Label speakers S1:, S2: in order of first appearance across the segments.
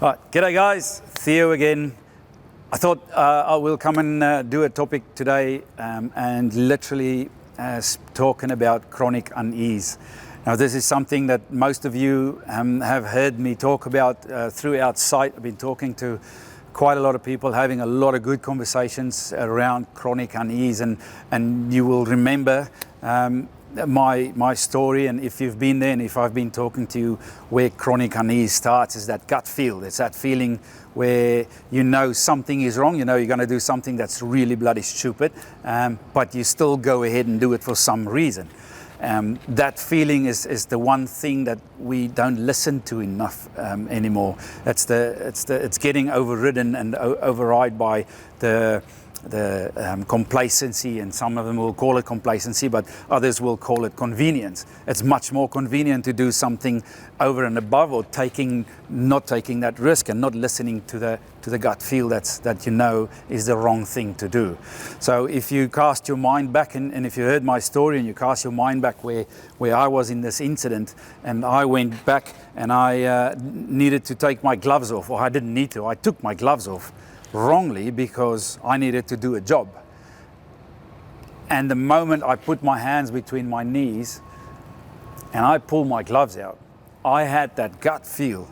S1: Right, g'day guys, Theo again. I thought I will come and do a topic today and literally talking about chronic unease. Now this is something that most of you have heard me talk about throughout site. I've been talking to quite a lot of people, having a lot of good conversations around chronic unease, and you will remember my story, and if you've been there and if I've been talking to you, where chronic unease starts is that gut feel. It's that feeling where you know something is wrong, you know you're going to do something that's really bloody stupid, but you still go ahead and do it for some reason. That feeling is the one thing that we don't listen to enough anymore. It's getting overridden and override by the complacency, and some of them will call it complacency, but others will call it convenience. It's much more convenient to do something over and above, or not taking that risk and not listening to the gut feel that you know is the wrong thing to do. So if you cast your mind back, and if you heard my story and you cast your mind back where I was in this incident, and I went back and I needed to take my gloves off, or I didn't need to, I took my gloves off wrongly because I needed to do a job. And the moment I put my hands between my knees and I pulled my gloves out, I had that gut feel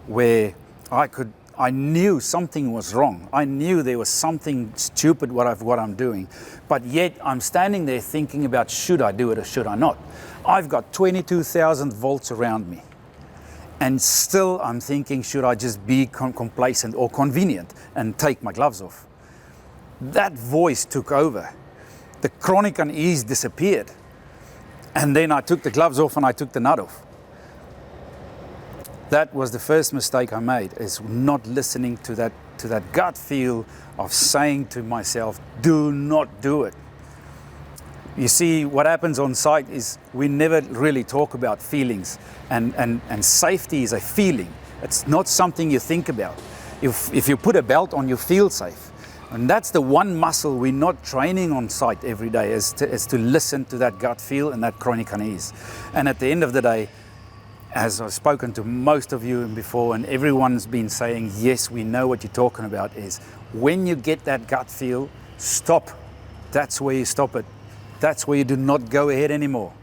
S1: where I knew something was wrong. I knew there was something stupid what I'm doing, but yet I'm standing there thinking about, should I do it or should I not? I've got 22,000 volts around me. And still I'm thinking, should I just be complacent or convenient and take my gloves off? That voice took over. The chronic unease disappeared. And then I took the gloves off and I took the nut off. That was the first mistake I made, is not listening to that gut feel of saying to myself, do not do it. You see, what happens on site is we never really talk about feelings, and safety is a feeling. It's not something you think about. If you put a belt on, you feel safe. And that's the one muscle we're not training on site every day, is to listen to that gut feel and that chronic unease. And at the end of the day, as I've spoken to most of you before, and everyone's been saying, yes, we know what you're talking about, is when you get that gut feel, stop. That's where you stop it. That's where you do not go ahead anymore.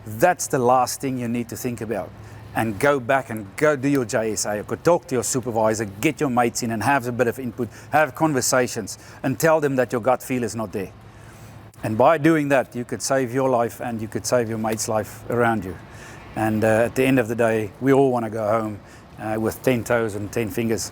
S1: That's the last thing you need to think about. And go back and go do your JSA, or go talk to your supervisor, get your mates in and have a bit of input, have conversations, and tell them that your gut feel is not there. And by doing that, you could save your life and you could save your mate's life around you. And at the end of the day, we all want to go home with 10 toes and 10 fingers.